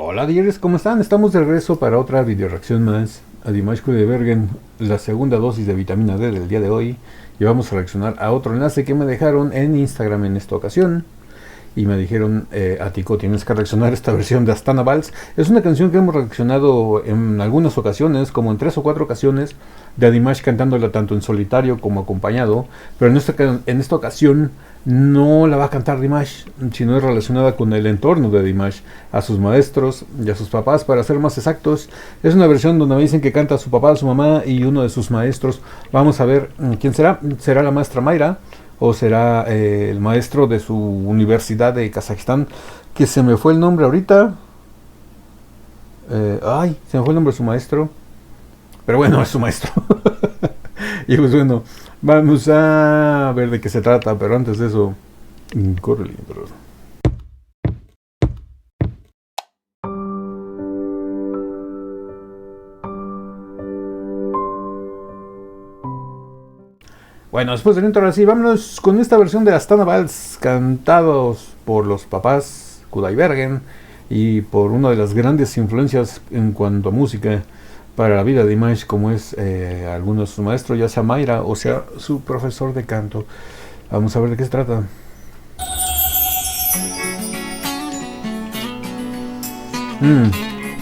Hola Dieres, ¿cómo están? Estamos de regreso para otra video reacción más a Dimash Kudaibergen, la segunda dosis de vitamina D del día de hoy. Y vamos a reaccionar a otro enlace que me dejaron en Instagram en esta ocasión. Y me dijeron, Atico, tienes que reaccionar a esta versión de Astana Vals. Es una canción que hemos reaccionado en algunas ocasiones, como en 3 o 4 ocasiones, de Dimash cantándola tanto en solitario como acompañado. Pero en esta ocasión no la va a cantar Dimash, sino es relacionada con el entorno de Dimash, a sus maestros y a sus papás, para ser más exactos. Es una versión donde me dicen que canta a su papá, a su mamá y uno de sus maestros. Vamos a ver quién será. ¿Será la maestra Mayra? ¿O será el maestro de su universidad de Kazajistán? Que se me fue el nombre ahorita. Se me fue el nombre de su maestro. Pero bueno, es su maestro. Y pues bueno, vamos a ver de qué se trata. Pero antes de eso, corre el intro. Bueno, después del intro, así, vámonos con esta versión de Astana Vals, cantados por los papás Kudaibergen y por una de las grandes influencias en cuanto a música para la vida de Dimash, como es algunos de sus maestros, ya sea Mayra o sea su profesor de canto. Vamos a ver de qué se trata.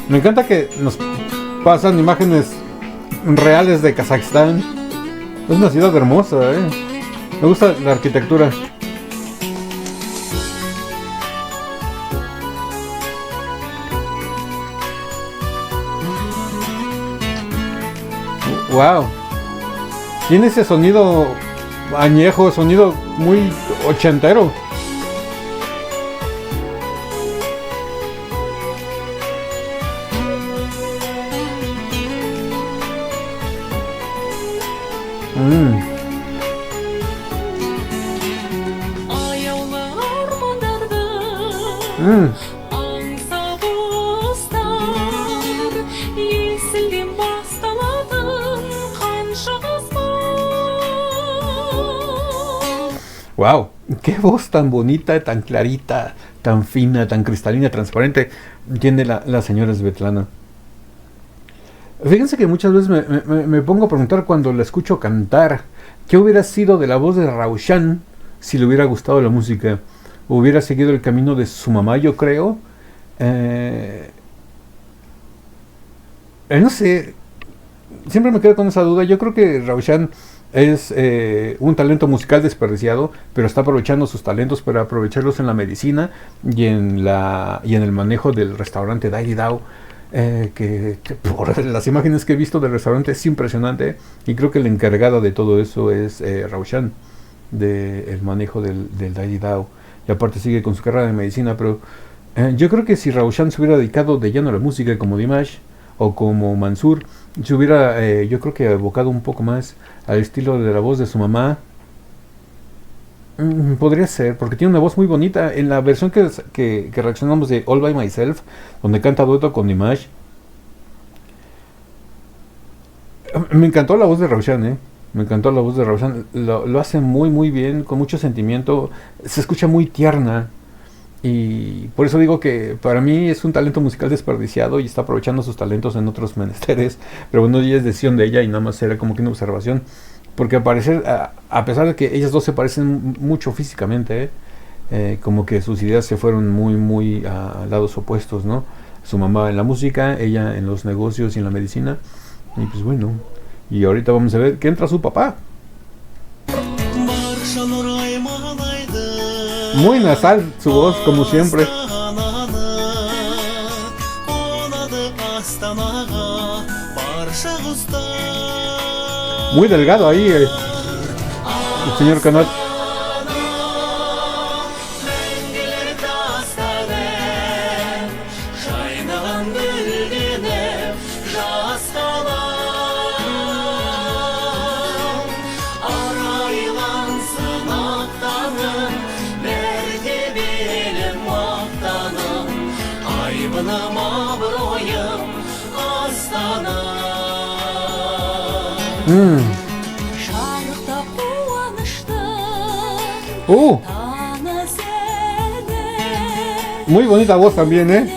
Me encanta que nos pasan imágenes reales de Kazajistán. Es una ciudad hermosa, Me gusta la arquitectura. Wow. Tiene ese sonido añejo, sonido muy ochentero. Wow, qué voz tan bonita, tan clarita, tan fina, tan cristalina, transparente tiene la señora Svetlana. Fíjense que muchas veces me pongo a preguntar cuando la escucho cantar, ¿qué hubiera sido de la voz de Raushan si le hubiera gustado la música? ¿Hubiera seguido el camino de su mamá, yo creo? No sé, siempre me quedo con esa duda. Yo creo que Raushan es un talento musical desperdiciado, pero está aprovechando sus talentos para aprovecharlos en la medicina y en el manejo del restaurante Dai Dao. Que por las imágenes que he visto del restaurante es impresionante, y creo que la encargada de todo eso es Raushan, del manejo del Dai Dao, y aparte sigue con su carrera de medicina. Pero yo creo que si Raushan se hubiera dedicado de lleno a la música como Dimash o como Mansur, se hubiera yo creo que evocado un poco más al estilo de la voz de su mamá. Podría ser, porque tiene una voz muy bonita. En la versión que reaccionamos de All By Myself, donde canta dueto con Dimash, me encantó la voz de Raushan, Me encantó la voz de Raushan. Lo hace muy muy bien, con mucho sentimiento. Se escucha muy tierna. Y por eso digo que para mí es un talento musical desperdiciado y está aprovechando sus talentos en otros menesteres. Pero bueno, ya es decisión de ella y nada más era como que una observación. Porque al parecer, a pesar de que ellas dos se parecen mucho físicamente, como que sus ideas se fueron muy muy a lados opuestos, ¿no? Su mamá en la música, ella en los negocios y en la medicina. Y pues bueno, y ahorita vamos a ver que entra su papá. Muy nasal su voz, como siempre. Muy delgado ahí el señor Kanat. Muy bonita voz también,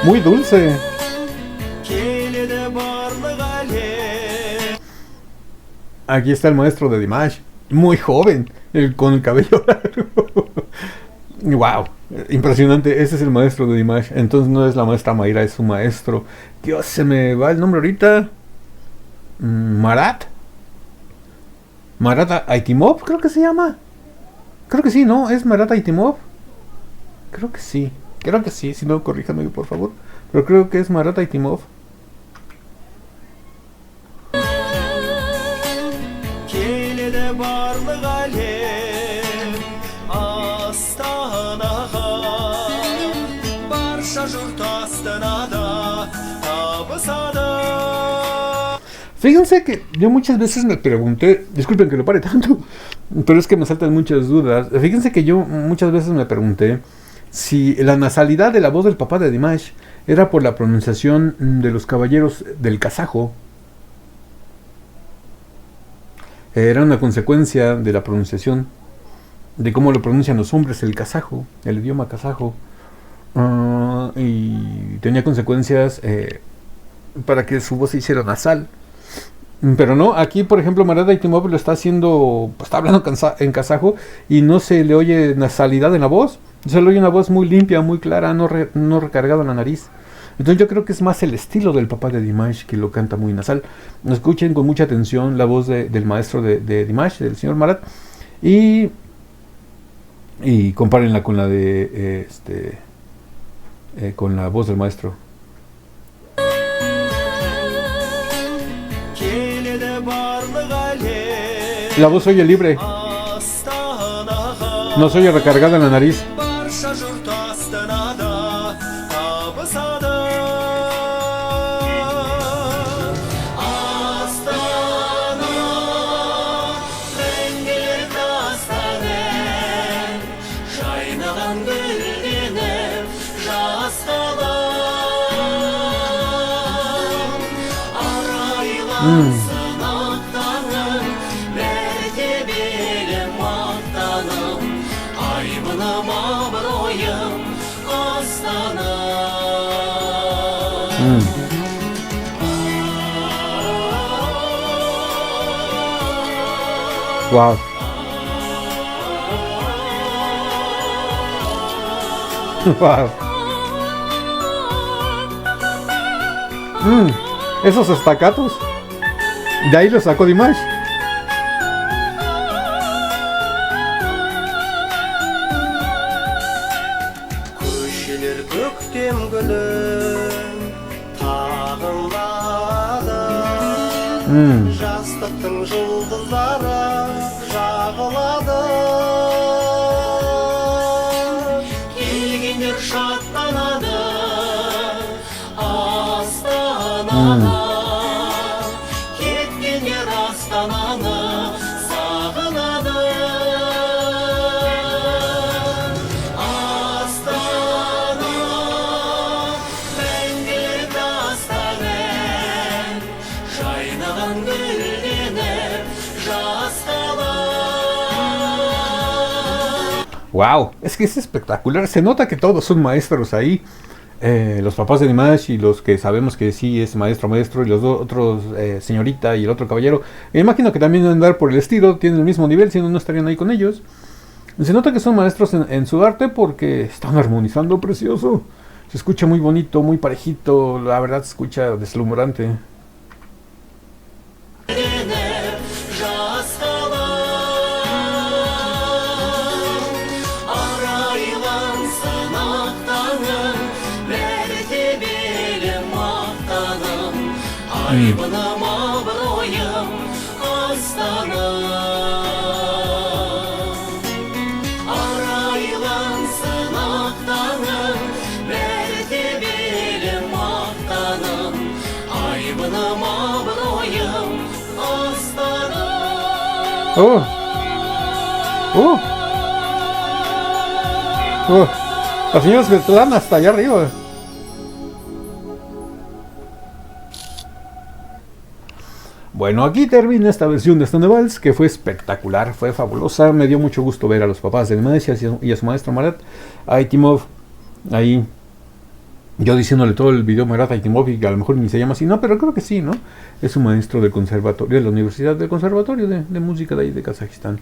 Muy dulce. Aquí está el maestro de Dimash, muy joven, con el cabello largo. Wow, impresionante. Ese es el maestro de Dimash. Entonces no es la maestra Mayra, es su maestro. Dios, se me va el nombre ahorita. Marat. Marat Aitimov, creo que se llama. Creo que sí, ¿no? ¿Es Marat Aitimov? Creo que sí. Creo que sí, si no, corríjanme por favor. Pero creo que es Marat Aitimov. Fíjense que yo muchas veces me pregunté, disculpen que lo pare tanto, pero es que me saltan muchas dudas. Fíjense que yo muchas veces me pregunté si la nasalidad de la voz del papá de Dimash era por la pronunciación de los caballeros del kazajo. Era una consecuencia de la pronunciación, de cómo lo pronuncian los hombres el kazajo, el idioma kazajo. Y tenía consecuencias para que su voz se hiciera nasal. Pero no, aquí por ejemplo Marat Aitimov lo está haciendo, pues, está hablando en kazajo y no se le oye nasalidad en la voz. Se le oye una voz muy limpia, muy clara, no recargada en la nariz. Entonces yo creo que es más el estilo del papá de Dimash que lo canta muy nasal. Escuchen con mucha atención la voz del maestro de Dimash, del señor Marat, y compárenla con la de con la voz del maestro. La voz se oye libre, no se oye recargada en la nariz. Wow. Wow. Esos estacatos. De ahí los sacó Dimash. Жастықтың жұлдыздары жағылады, келгендер шаттанады Астанаға, кеткендер Астананы сағынады. Астана мәңгілік дастан, жайнаған Wow, es que es espectacular. Se nota que todos son maestros ahí. Los papás de Dimash y los que sabemos que sí es maestro y los otros, señorita y el otro caballero. Me imagino que también deben andar por el estilo, tienen el mismo nivel, si no, no estarían ahí con ellos. Se nota que son maestros en su arte porque están armonizando precioso. Se escucha muy bonito, muy parejito, la verdad se escucha deslumbrante. Айбыным абыройым Астана, арайлансын ақтаным, мәртебелім мақтаным. Айбыным абыройым Астана. La señora Svetlana hasta allá arriba. Bueno, aquí termina esta versión de Stand Vals, que fue espectacular, fue fabulosa. Me dio mucho gusto ver a los papás de Dimash y a su maestro Marat Aitimov ahí Yo diciéndole todo el video Marat Aitimov, que a lo mejor ni se llama así, no, pero creo que sí, ¿no? Es un maestro del conservatorio, de la Universidad del Conservatorio de Música de ahí de Kazajistán.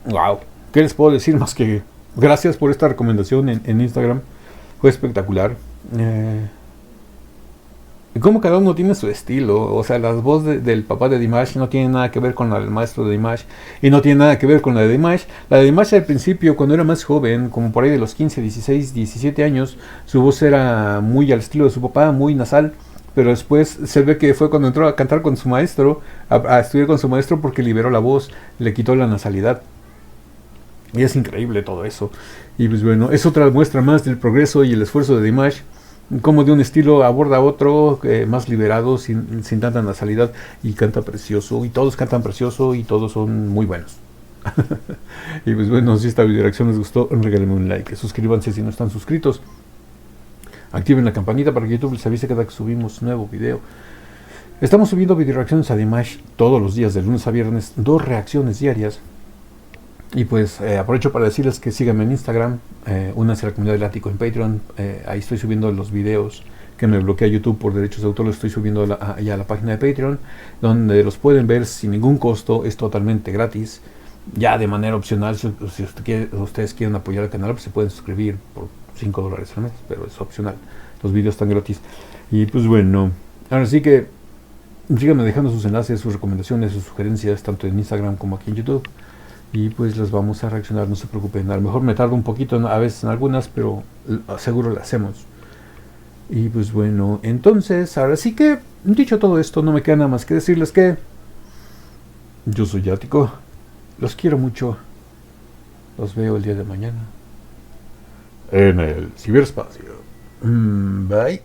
Wow, ¿qué les puedo decir más que gracias por esta recomendación en Instagram? Fue espectacular. Como cada uno tiene su estilo, o sea, las voces del papá de Dimash no tienen nada que ver con la del maestro de Dimash, y no tiene nada que ver con la de Dimash. La de Dimash al principio, cuando era más joven, como por ahí de los 15, 16, 17 años, su voz era muy al estilo de su papá, muy nasal, pero después se ve que fue cuando entró a cantar con su maestro, a estudiar con su maestro, porque liberó la voz, le quitó la nasalidad. Y es increíble todo eso. Y pues bueno, es otra muestra más del progreso y el esfuerzo de Dimash, como de un estilo aborda otro, más liberado, sin tanta nasalidad, y canta precioso, y todos cantan precioso, y todos son muy buenos. Y pues bueno, si esta video reacción les gustó, regálenme un like, suscríbanse si no están suscritos, activen la campanita para que YouTube les avise cada que subimos nuevo video. Estamos subiendo video reacciones a Dimash todos los días, de lunes a viernes, 2 reacciones diarias. Y pues aprovecho para decirles que síganme en Instagram, únanse a la comunidad del ático en Patreon, ahí estoy subiendo los videos que me bloquea YouTube por derechos de autor, los estoy subiendo ya a la página de Patreon, donde los pueden ver sin ningún costo, es totalmente gratis, ya de manera opcional, si ustedes quieren apoyar el canal, pues se pueden suscribir por $5 al mes, pero es opcional, los videos están gratis. Y pues bueno, ahora sí que síganme dejando sus enlaces, sus recomendaciones, sus sugerencias, tanto en Instagram como aquí en YouTube. Y pues las vamos a reaccionar, no se preocupen. A lo mejor me tardo un poquito a veces en algunas, pero seguro las hacemos. Y pues bueno, entonces, ahora sí que, dicho todo esto, no me queda nada más que decirles que yo soy Ático, los quiero mucho, los veo el día de mañana en el ciberespacio. Bye.